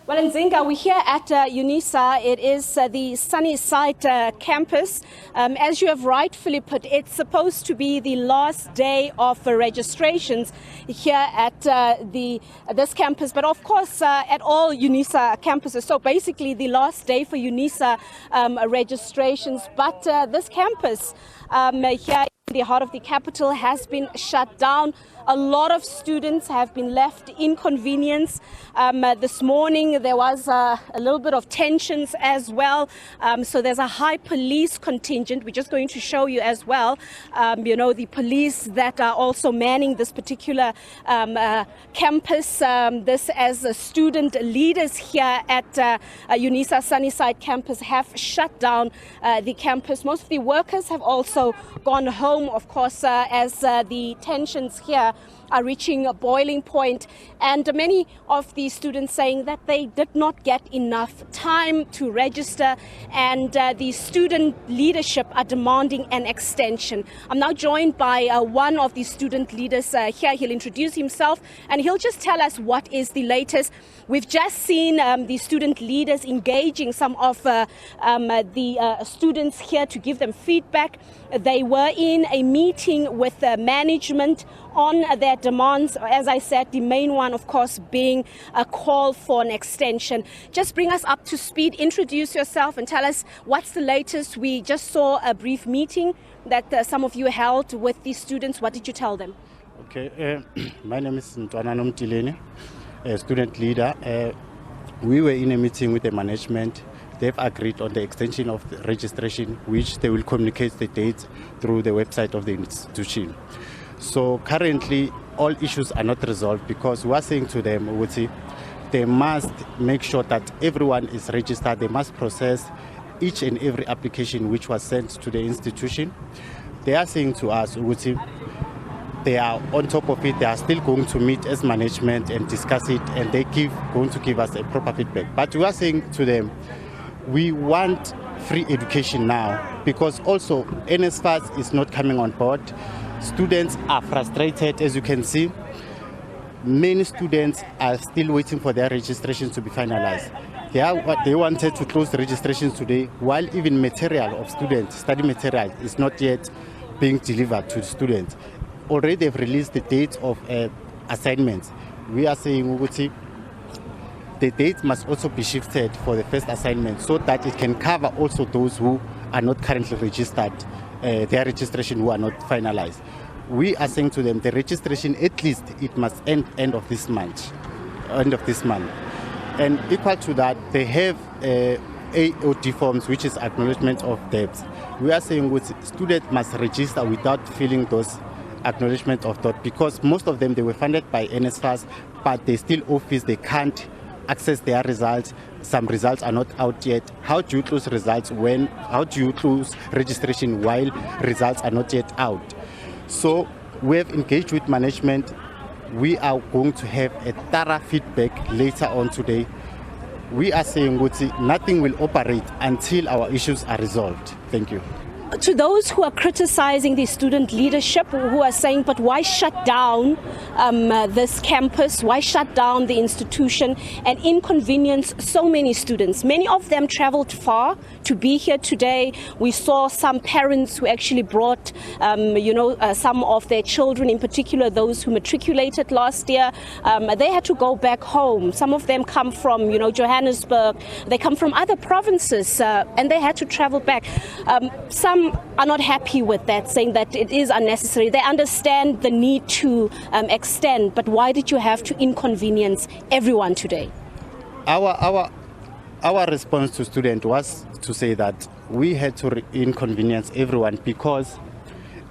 Well, in Zinga, we're here at Unisa. It is the Sunnyside campus. As you have rightfully put, it's supposed to be the last day of registrations here at this campus, but of course at all Unisa campuses. So basically the last day for Unisa registrations. But this campus here in the heart of the capital has been shut down. A lot of students have been left inconvenienced. This morning there was a little bit of tensions as well. So there's a high police contingent. We're just going to show you as well, the police that are also manning this particular campus. This as student leaders here at Unisa Sunnyside campus have shut down the campus. Most of the workers have also gone home, of course, as the tensions here are reaching a boiling point, and many of the students saying that they did not get enough time to register, and the student leadership are demanding an extension. I'm now joined by one of the student leaders here. He'll introduce himself and he'll just tell us what is the latest. We've just seen the student leaders engaging some of the students here to give them feedback. They were in a meeting with management on their demands. As I said, the main one, of course, being a call for an extension. Just bring us up to speed, introduce yourself and tell us what's the latest. We just saw a brief meeting that some of you held with the students. What did you tell them? Okay, my name is Ntwana Nomtileni, a student leader. We were in a meeting with the management. They've agreed on the extension of the registration, which they will communicate the date through the website of the institution. So currently, all issues are not resolved because we are saying to them, they must make sure that everyone is registered. They must process each and every application which was sent to the institution. They are saying to us, they are on top of it. They are still going to meet as management and discuss it, and they going to give us a proper feedback. But we are saying to them, we want free education now because also NSFAS is not coming on board. Students are frustrated, as you can see. Many students are still waiting for their registrations to be finalized. They wanted to close the registrations today, while even material of students, study material, is not yet being delivered to the students. Already they've released the date of assignments. We are saying the date must also be shifted for the first assignment so that it can cover also those who are not currently registered, their registration who are not finalized. We are saying to them the registration, at least it must end of this month. And equal to that, they have AOD forms, which is acknowledgement of debts. We are saying students must register without filling those acknowledgement of debt because most of them, they were funded by NSFAS, but they still owe fees. They can't access their results. Some results are not out yet. How do you close results how do you close registration while results are not yet out? So we have engaged with management. We are going to have a thorough feedback later on today. We are saying nothing will operate until our issues are resolved. Thank you. To those who are criticizing the student leadership, who are saying, but why shut down this campus? Why shut down the institution and inconvenience so many students? Many of them traveled far to be here today. We saw some parents who actually brought, some of their children, in particular those who matriculated last year. They had to go back home. Some of them come from, Johannesburg. They come from other provinces, and they had to travel back. Some are not happy with that, saying that it is unnecessary. They understand the need to extend, but why did you have to inconvenience everyone today? Our response to students was to say that we had to inconvenience everyone because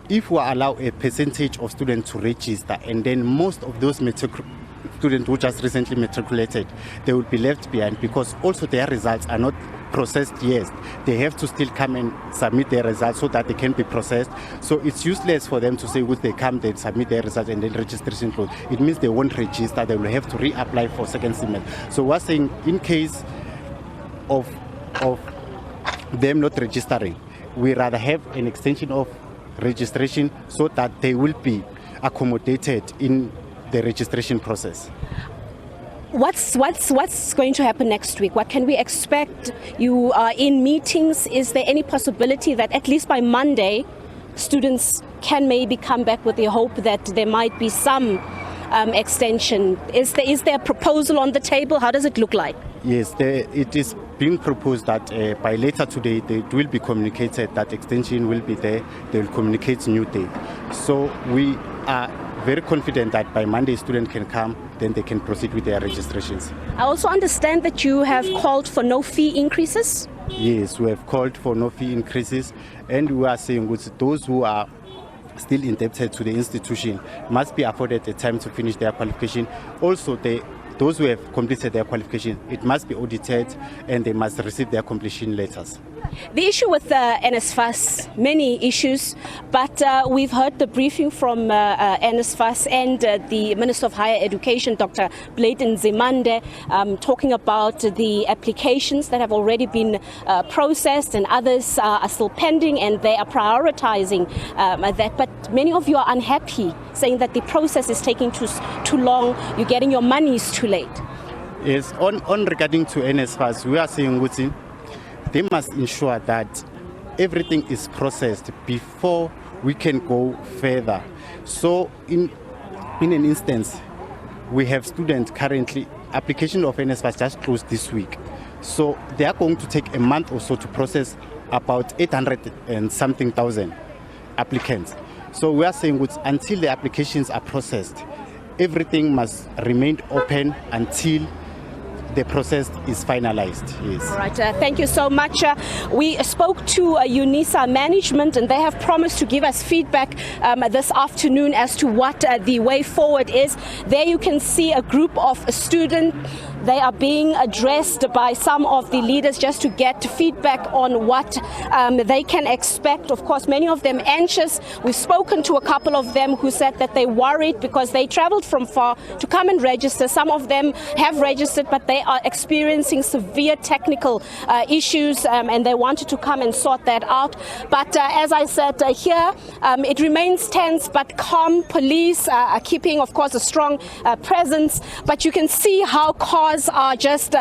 if we allow a percentage of students to register and then most of those students who just recently matriculated, they will be left behind because also their results are not processed yet. They have to still come and submit their results so that they can be processed. So it's useless for them to say they come, they submit their results and then registration close. It means they won't register, they will have to reapply for second semester. So we're saying in case of them not registering, we rather have an extension of registration so that they will be accommodated in the registration process. What's going to happen next week? What can we expect? You are in meetings. Is there any possibility that at least by Monday, students can maybe come back with the hope that there might be some extension? Is there a proposal on the table? How does it look like? Yes, it is being proposed that by later today, it will be communicated that extension will be there. They will communicate new date. So we are very confident that by Monday, students can come, then they can proceed with their registrations. I also understand that you have called for no fee increases. Yes, we have called for no fee increases, and we are saying with those who are still indebted to the institution must be afforded the time to finish their qualification. Also, those who have completed their qualification, it must be audited and they must receive their completion letters. The issue with NSFAS, many issues, but we've heard the briefing from NSFAS and the Minister of Higher Education, Dr. Blade Nzimande, talking about the applications that have already been processed and others are still pending, and they are prioritizing that. But many of you are unhappy, saying that the process is taking too long, you're getting your monies too late. Yes, on regarding to NSFAS, we are saying they must ensure that everything is processed before we can go further. So in an instance, we have students currently, application of NSFAS just closed this week. So they are going to take a month or so to process about 800 and something thousand applicants. So we are saying until the applications are processed, everything must remain open until the process is finalized. Yes. All right, thank you so much. We spoke to Unisa management, and they have promised to give us feedback this afternoon as to what the way forward is. There you can see a group of students. They are being addressed by some of the leaders just to get feedback on what they can expect. Of course, many of them anxious. We've spoken to a couple of them who said that they're worried because they traveled from far to come and register. Some of them have registered, but they are experiencing severe technical issues, and they wanted to come and sort that out. But as I said here, it remains tense but calm. Police are keeping, of course, a strong presence, but you can see how cars are just,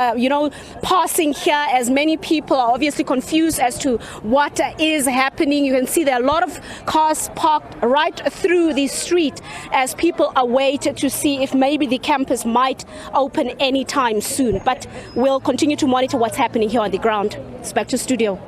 passing here, as many people are obviously confused as to what is happening. You can see there are a lot of cars parked right through the street as people await to see if maybe the campus might open anytime soon. But we'll continue to monitor what's happening here on the ground. It's back to studio.